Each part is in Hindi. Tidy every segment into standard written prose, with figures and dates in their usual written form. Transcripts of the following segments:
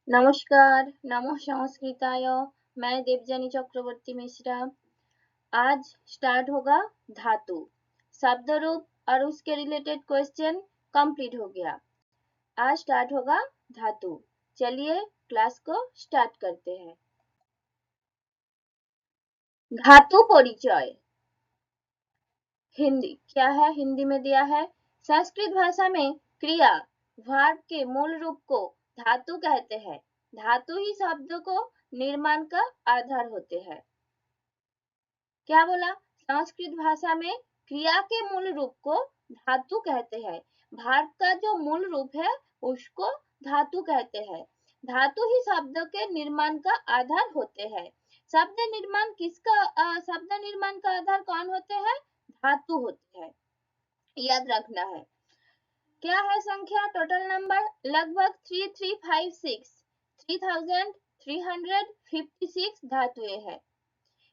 नमस्कार, नमः संस्कृताय। मैं देवजानी चक्रवर्ती मिश्रा। आज स्टार्ट होगा धातु शब्द रूप और उसके रिलेटेड क्वेश्चन कंप्लीट हो गया। आज स्टार्ट होगा धातु। चलिए क्लास को स्टार्ट करते हैं। धातु परिचय। हिंदी क्या है? हिंदी में दिया है संस्कृत भाषा में क्रिया वर्ब के मूल रूप को धातु कहते हैं। धातु ही शब्द को निर्माण का आधार होते हैं। क्या बोला? संस्कृत भाषा में क्रिया के मूल रूप को धातु कहते हैं। वर्ब का जो मूल रूप है उसको धातु कहते हैं। धातु ही शब्द के निर्माण का आधार होते हैं। शब्द निर्माण का आधार कौन होते हैं? धातु होते हैं। याद रखना है। क्या है संख्या? टोटल नंबर लगभग 3356 धातुएं हैं।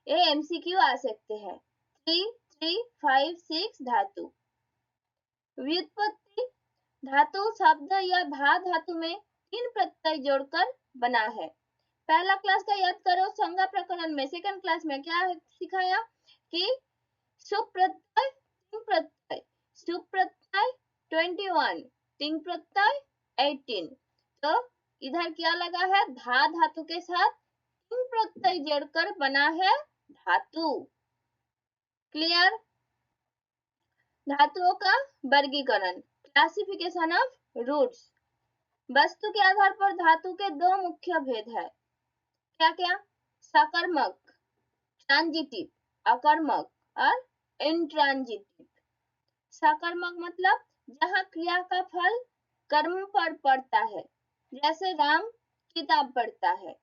ये एमसीक्यू आ सकते हैं। 3356 धातु। व्युत्पत्ति। धातु शब्द या भा धातु में 3 प्रत्यय जोड़कर बना है। पहला क्लास का याद करो, संज्ञा प्रकरण में। सेकंड क्लास में क्या सिखाया कि सुप प्रत्यय, तिंग प्रत्यय। सुप प्रत्यय 21, तिंग प्रत्यय 18। तो इधर क्या लगा है? धा धातु के साथ तिंग प्रत्यय जोड़कर बना है धातु। क्लियर? धातुओं का वर्गीकरण। Classification of roots. वस्तु के आधार पर धातु के दो मुख्य भेद है। क्या क्या? सकर्मक, ट्रांजिटिव, अकर्मक और इंट्रांजिटिव। सकर्मक मतलब जहां क्रिया का फल कर्म पर पड़ता है, जैसे राम किताब पढ़ता है।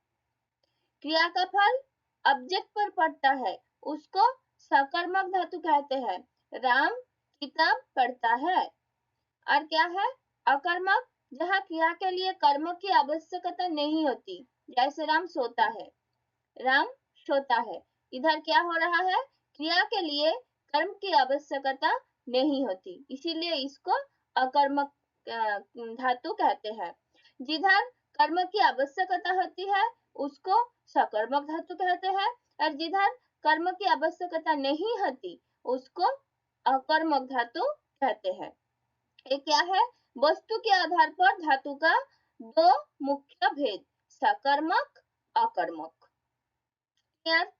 क्रिया का फल ऑब्जेक्ट पर पड़ता है, उसको सकर्मक धातु कहते हैं। राम किताब पढ़ता है। और क्या है? अकर्मक, जहाँ क्रिया के लिए कर्म की आवश्यकता नहीं होती, जैसे राम सोता है। राम सोता है। इधर क्या हो रहा है? क्रिया के लिए कर्म की आवश्यकता नहीं होती, इसीलिए इसको अकर्मक धातु कहते हैं। जिधर कर्म की आवश्यकता होती है उसको सकर्मक धातु कहते हैं, और जिधर कर्म की आवश्यकता नहीं होती उसको अकर्मक धातु कहते हैं। ये क्या है? वस्तु के आधार पर धातु का दो मुख्य भेद, सकर्मक, अकर्मक। यार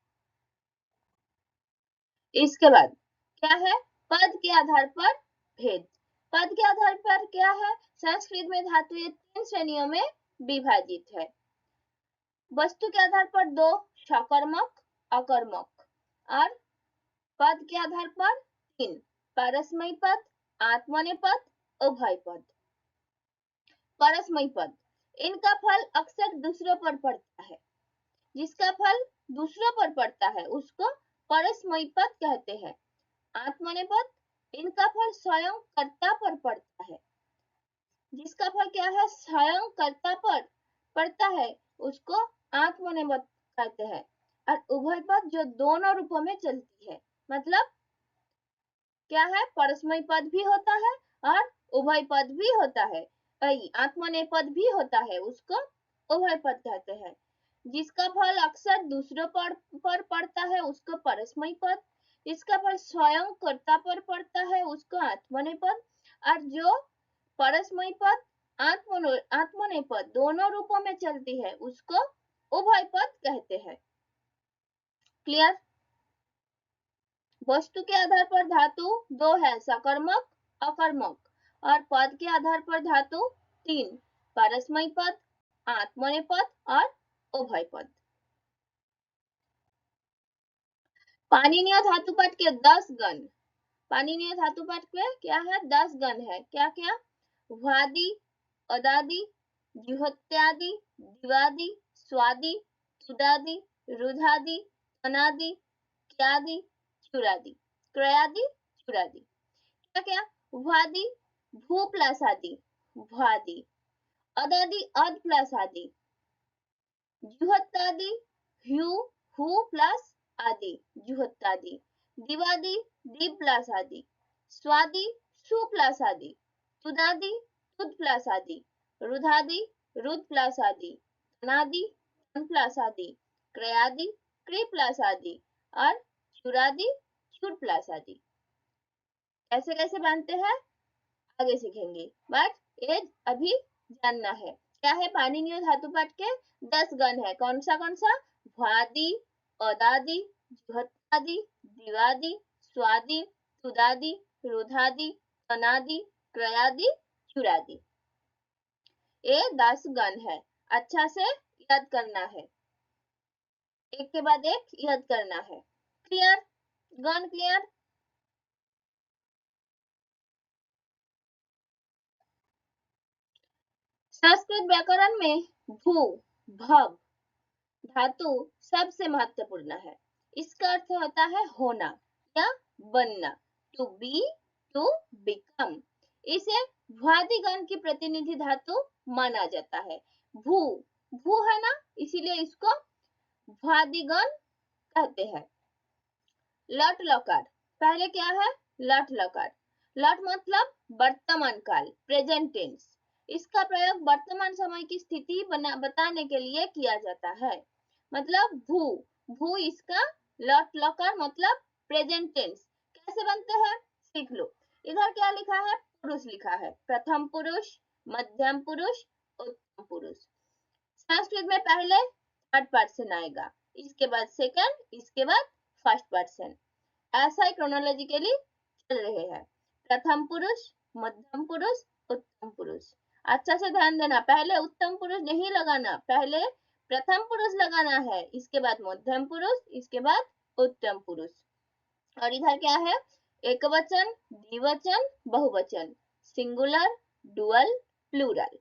इसके बाद क्या है? पद के आधार पर भेद। पद के आधार पर क्या है? संस्कृत में धातु ये 3 श्रेणियों में विभाजित है। वस्तु के आधार पर 2, सकर्मक, अकर्मक। और पद के आधार पर 3, परस्मयी पद, आत्मनेय पद, उभय पद। परस्मयी पद, इनका फल अक्सर दूसरों पर पड़ता है। जिसका फल दूसरों पर पड़ता है उसको परस्मयी पद कहते हैं। आत्मनेय पद, इनका फल स्वयं कर्ता पर पड़ता है। जिसका फल क्या है? स्वयं कर्ता पर पड़ता है उसको आत्मनेय पद कहते हैं। और उभय पद जो दोनों रूपों में चलती है, मतलब क्या है? परस्मयी पद भी होता है और उभय पद भी होता है। आत्मनेय पद भी होता है, उसको उभय पद कहते हैं। जिसका फल अक्सर दूसरों पर पड़ता है उसको परस्मयी पद, जिसका फल स्वयं कर्ता पर पड़ता है उसको आत्मनेय पद, और जो परस्मयी पद आत्मनेय पद दोनों रूपों में चलती है उसको उभय पद कहते हैं। क्लियर? वस्तु के आधार पर धातु 2 है, सकर्मक, अकर्मक। और पद के आधार पर धातु 3, परस्मयी पद, आत्मनेय पद और उभय पद। पाणिनीय धातुपाठ के 10 गण। पाणिनीय धातुपाठ के क्या है? 10 गण है। क्या क्या? वादी, अदादि, जुहोत्यादि, दिवादि, स्वादि, सुदादि, रुधादि, अनादि, क्यादि, चुरादि, क्रयादि, चुरादि। क्या क्या? वादी, भू प्लस आदि, वादी। अदादि, अद प्लस आदि। जुहोत्तादि, हु, हु प्लस आदि, जुहोत्तादि। दिवादि, दि प्लस आदि। स्वादि, सु प्लस आदि। तुदादि, तुद प्लस आदि। रुधादि, रुद प्लस आदि। अनादि अन प्लस आदि, क्रयादि क्री प्लस आदि और चुरादि चुर प्लस आदि। कैसे कैसे बनते हैं आगे सीखेंगे, बट ये अभी जानना है। क्या है, पाणिनीय धातु पाठ के 10 गण है। कौन सा? भ्वादि, अदादि, जुहतादि, दिवादि, स्वादि, तुदादि, रुधादि, तनादि, क्रयादि, चुरादि। ये 10 गण है, अच्छा से याद करना है, एक के बाद एक याद करना है। क्लियर? गण क्लियर? संस्कृत व्याकरण में भू, भव धातु सबसे महत्वपूर्ण है। इसका अर्थ होता है होना या बनना, टू बी, टू बिकम। इसे भ्वादिगण की प्रतिनिधि धातु माना जाता है। भू, भू है ना, इसीलिए इसको भ्वादिगण कहते हैं। लट लकार, पहले क्या है? लट लकार। लट मतलब वर्तमान काल, प्रेजेंट टेंस। इसका प्रयोग वर्तमान समय की स्थिति बताने के लिए किया जाता है। मतलब भू, भू इसका लट लकार मतलब प्रेजेंट टेंस। कैसे बनते हैं सीख लो। इधर क्या लिखा है? पुरुष लिखा है, प्रथम पुरुष, मध्यम पुरुष, उत्तम पुरुष। संस्कृत में पहले थर्ड पर्सन आएगा, इसके बाद सेकंड, इसके बाद फर्स्ट पर्सन। ऐसा ही क्रोनोलॉजिकली चल रहे हैं। प्रथम पुरुष, मध्यम पुरुष, उत्तम पुरुष। अच्छा से ध्यान देना, पहले उत्तम पुरुष नहीं लगाना, पहले प्रथम पुरुष लगाना है, इसके बाद मध्यम पुरुष, इसके बाद उत्तम पुरुष। और इधर क्या है? एकवचन, द्विवचन, बहुवचन, सिंगुलर, डुअल, प्लूरल।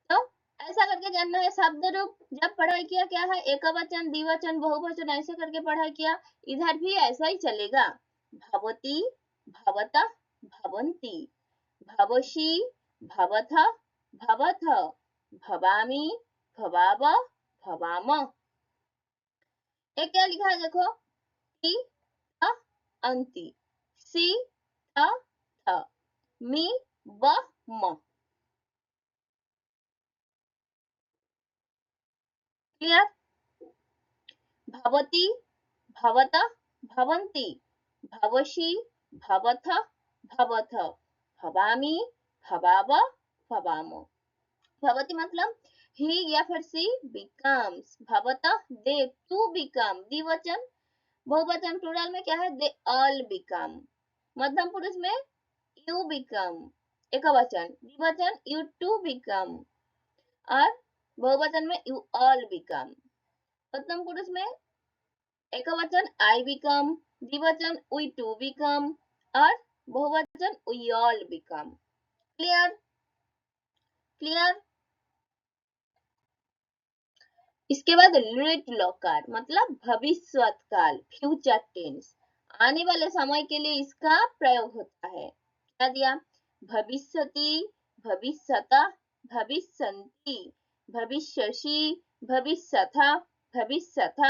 तो ऐसा करके जानना है शब्द रूप। जब पढ़ाई किया क्या है, एकवचन, द्विवचन, बहुवचन ऐसे करके पढ़ाई किया, इधर भी ऐसा ही चलेगा। भवती, भवतः, भवन्ति, भवसि, भवथ, भवथ, भवामि, भवाव, भवाम। ये क्या लिखा है देखो, ति, थ, अंति, सि, थ, थ, मि, व, म। क्लियर? भवती, भवतः, भवन्ति, भवसि, भवथ, भवथ, भवामि, भवाव, भवाम। भवती मतलब ही या फिर सी बिकम्स, भवतः दे टू बिकम, द्विवचन। बहुवचन प्लूरल में क्या है? They all become. मध्यम पुरुष में यू बिकम, एकवचन। द्विवचन यू टू बिकम, और बहुवचन में यू ऑल बिकम। मध्यम पुरुष में एकवचन I become, द्विवचन we two become, और बहुवचन we all become। Clear? Clear? इसके बाद लिट लकार मतलब भविष्यत काल, फ्यूचर टेंस। आने वाले समय के लिए इसका प्रयोग होता है। क्या दिया? भविष्यति, भविष्यतः, भविष्यन्ति, भविष्यसि, भविष्यथ, भविष्यथ,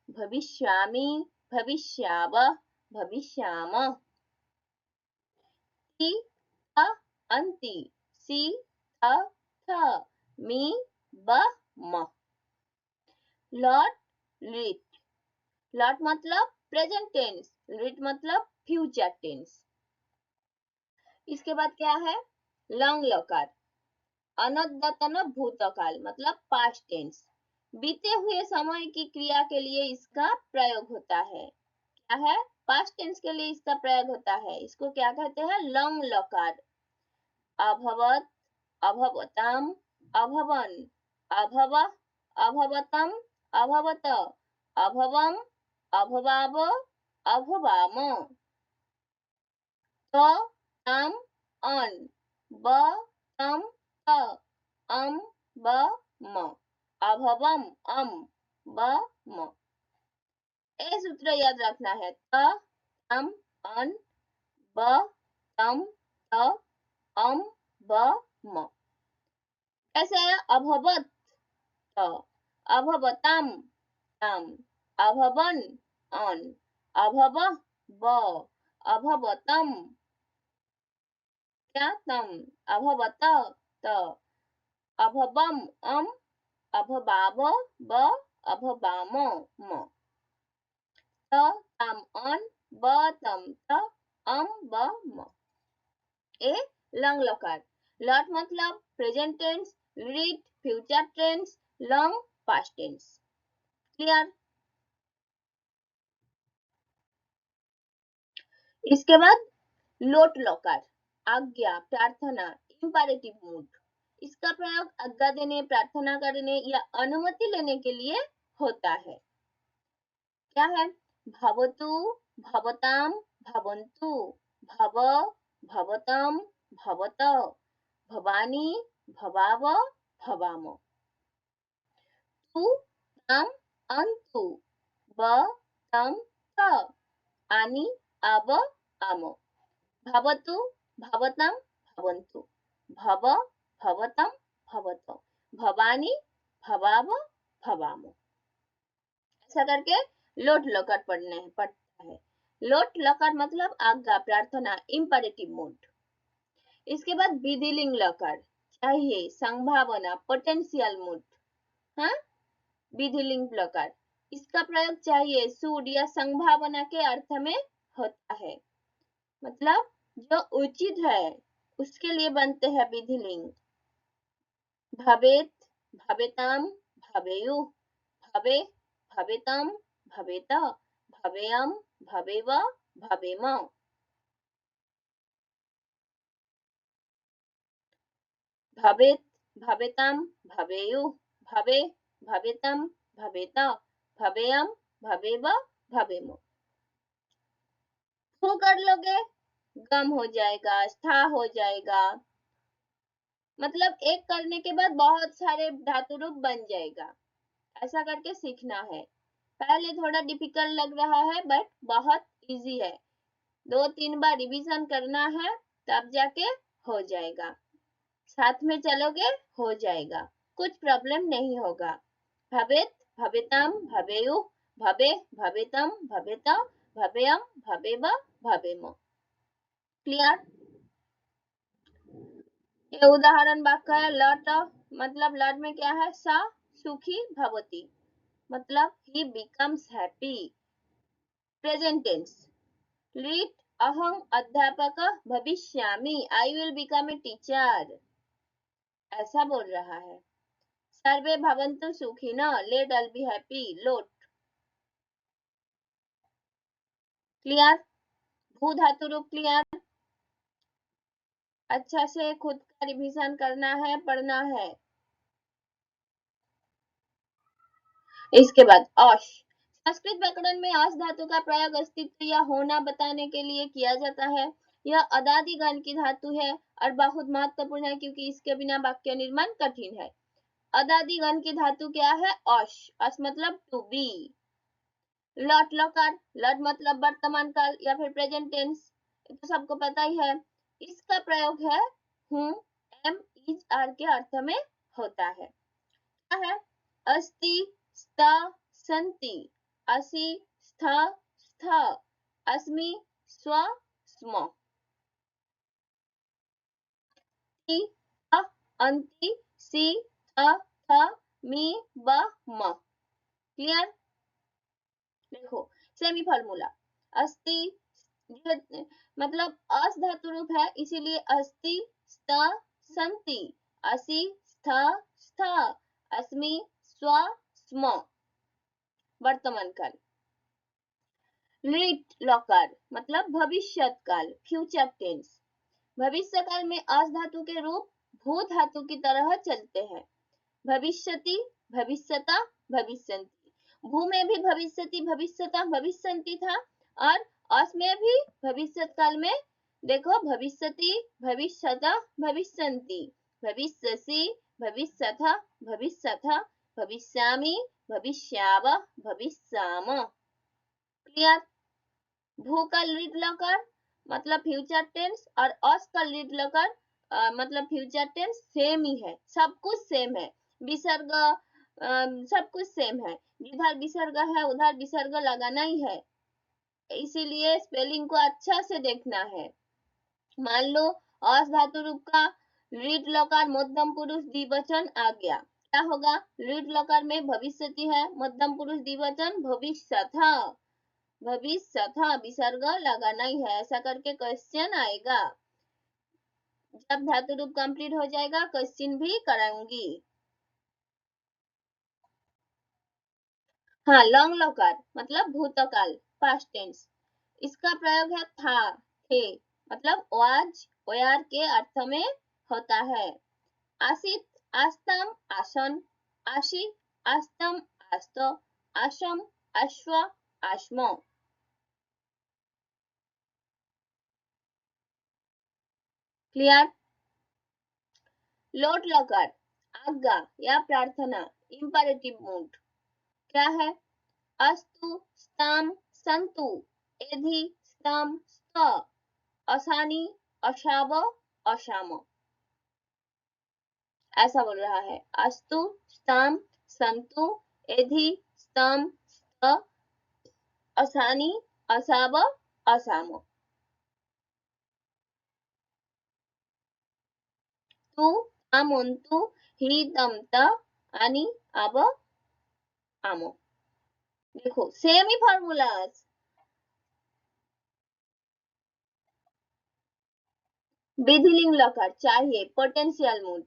भविष्यामि, भविष्यावः, भविष्याम। ति, थ, अन्ति, सि, थ, थ, मि, व, म। लॉट, लिट। लॉट मतलब प्रेजेंट टेंस, लिट मतलब फ्यूचर टेंस। इसके बाद क्या है? लंग लकार, अनद्यतन भूतकाल मतलब पास्ट टेंस। बीते हुए समय की क्रिया के लिए इसका प्रयोग होता है। क्या है? पास्ट टेंस के लिए इसका प्रयोग होता है। इसको क्या कहते हैं? लंग लकार। अभवत, अभवताम, अभवन, अभव, अभवतम, अभवत, अभवम, अभवाव, अभवाम। त, तम, अन, ब, तम, त, अम, ब, म, अभवम, अम, ब, म। ये सूत्र याद रखना है। त, तम, अन, ब, तम, त, अम, ब, म। कैसे आया? अभवत, त, अभवतम, तम, अभवन, अन, अभव, ब, अभवतम, क्या? तम, अभवत, त, अभवम, अम, अभबाव ब अभबाम म त तम अन ब तम त अम ब म ए लंग लकार लट मतलब प्रेजेंट टेंस रीड फ्यूचर टेंस लॉन्ग पास्ट टेंस क्लियर। इसके बाद लोट लकार आज्ञा प्रार्थना इंपैरेटिव मूड इसका प्रयोग आज्ञा देने प्रार्थना करने या अनुमति लेने के लिए होता है। क्या है भवतु भवताम भवन्तु भव भवतम भवत भवानी भवाव भवाम तु तम अंतु ब तम त आनी अब आम भवतु भवतम भवन्तु भव भवतम भवत भवानी भवाव भवाम ऐसा करके लोट लकार पड़ता है। लोट लकार मतलब आज्ञा प्रार्थना इंपैरेटिव मूड। इसके बाद विधिलिंग लकार चाहिए संभावना पोटेंशियल मूड हाँ विधिलिंग लकार इसका प्रयोग चाहिए शुड या संभावना के अर्थ में होता है मतलब जो उचित है उसके लिए बनते हैं विधिलिंग भवेत भवेताम भवेयु भवे भवेतम भवेत भवेयम भवेव भवेम भवेत भवेताम भवेयु भवे भवेतम भवेत भवेयम भवेव भवेम फू कर लोगे गम हो जाएगा स्था हो जाएगा मतलब एक करने के बाद बहुत सारे धातु रूप बन जाएगा ऐसा करके सीखना है। पहले थोड़ा डिफिकल्ट लग रहा है बट बहुत इजी है 2-3 बार रिवीजन करना है तब जाके हो जाएगा साथ में चलोगे हो जाएगा कुछ प्रॉब्लम नहीं होगा। भवेत भवेतम भवेयु भवे भवेतम भवेत भवेयम भवेव भवेम क्लियर। ये उदाहरण वाक्य है लट मतलब लट में क्या है सा सुखी भवती मतलब ही बिकम्स हैप्पी प्रेजेंट टेंस लीट अहम अध्यापक भविष्यामि I will become a teacher ऐसा बोल रहा है। सर्वे भवन्तु सुखिनः लेट ऑल बी हैप्पी लोट क्लियर। भू धातु रूप क्लियर अच्छा से खुद का रिवीजन करना है पढ़ना है। इसके बाद अश संस्कृत व्याकरण में अश धातु का प्रयोग अस्तित्व या होना बताने के लिए किया जाता है। यह अदादि गण की धातु है और बहुत महत्वपूर्ण है क्योंकि इसके बिना वाक्य निर्माण कठिन है। अदादि गण की धातु क्या है अश अश मतलब टू बी लट लकार लट मतलब वर्तमान काल या फिर प्रेजेंट टेंस तो सबको पता ही है। इसका प्रयोग है हूं एम इज आर के अर्थ में होता है। क्या है अस्ति स्त सन्ति असि स्थ स्थ अस्मि स्व स्म ति अ अन्ति सि थ थ मि ब म क्लियर। देखो सेमी फॉर्मूला अस्ति मतलब अस धातु रूप है इसीलिए अस्ति स्त सन्ति असि स्थ स्थ अस्मि स्व स्म वर्तमान काल। लिट लकार मतलब भविष्य काल फ्यूचर टेंस भविष्य काल में अस धातु के रूप भू धातु की तरह चलते हैं भविष्यति भविष्यता भविष्यन्ति भू में भी भविष्यति भविष्यता भविष्यन्ति था और अस में भी भविष्य काल में देखो भविष्यति भविष्यता भविष्यन्ति भविष्यसि भविष्यथ भविष्यथ भविष्यामि भविष्याव भविष्याम क्लियर। भू का लीड लकार मतलब फ्यूचर टेंस और अस का लीड लकार मतलब फ्यूचर टेंस सेम ही है सब कुछ सेम है विसर्ग सब कुछ सेम है जिधर विसर्ग है उधर विसर्ग लगाना ही है इसीलिए स्पेलिंग को अच्छा से देखना है। मान लो अस धातु रूप का लीड लकार मध्यम पुरुष द्विवचन आ गया क्या होगा? लीड लकार में भविष्यति है, मध्यम पुरुष द्विवचन भविष्यथा, भविष्यथा, विसर्ग लगाना ही है। ऐसा करके क्वेश्चन आएगा। जब धातु रूप कंप्लीट हो जाएगा क्वेश्चन भी कराऊंगी। हाँ, लॉन्ग लकार मतलब भूतकाल, पास्ट टेंस। इसका प्रयोग है था, थे, मतलब वाज, वेयर के अर्थ में होता है। आसित, आस्तम, आसन, आशी, आस्तम, आस्त, आशम, अश्व, आश्म। क्लियर? लोट लकार, आज्ञा या प्रार्थना, इंपरेटिव मूड। क्या है? अस्तु, स्ताम, संतु, एधि, स्तम, स्त, असानी, अशाव, अशाम। ऐसा बोल रहा है। अस्तु, स्ताम, संतु, एधि, स्तम, स्त, असानी, असाव, असाम। तू, आमंतु, ही, तम, त आणि अब, आमो। देखो सेम ही फॉर्मूलाज। विधिलिंग लकार चाहिए, पोटेंशियल मूड।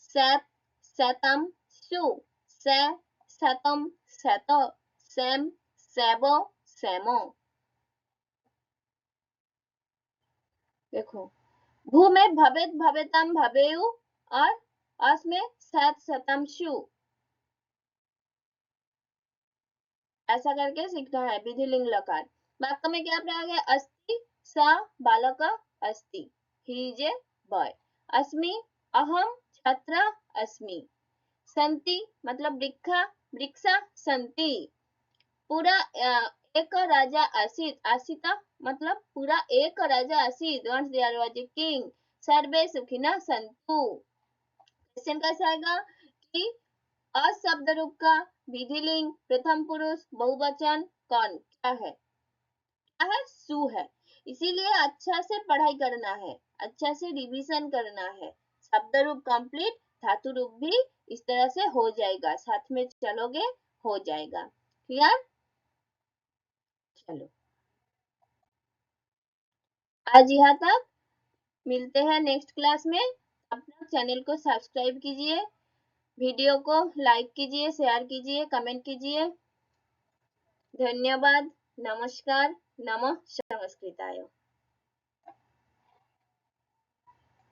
सैत, सैतम, सु, सै, सतम, सैत, सैम, सैब, सैमो। देखो भू में भवेत, भवेतम, भवेयु और अस में सैत, सतम, शु। ऐसा करके सीखना है विधिलिंग लकार। वाक्य में क्या प्रयोग है? अस्ति, सा बालक अस्ति, ही इज ए बॉय। अस्मि, अहम छात्र अस्मि। संति मतलब वृक्षा, वृक्षा संति। पूरा एक राजा आसीत, आसीता मतलब पूरा एक राजा आसीत, once there was a king। सर्वे सुखिनः सन्तु। क्वेश्चन कैसा आएगा कि अशब्द रूप का विधिलिंग प्रथम पुरुष बहुवचन कौन? क्या है? क्या है? सु है। इसीलिए अच्छा से पढ़ाई करना है, अच्छा से रिवीजन करना है। शब्द रूप कंप्लीट, धातु रूप भी इस तरह से हो जाएगा, साथ में चलोगे हो जाएगा। क्लियर? चलो आज यहाँ तक, मिलते हैं नेक्स्ट क्लास में। अपना चैनल को सब्सक्राइब कीजिए, वीडियो को लाइक कीजिए, शेयर कीजिए, कमेंट कीजिए। धन्यवाद। नमस्कार। नमः संस्कृताय।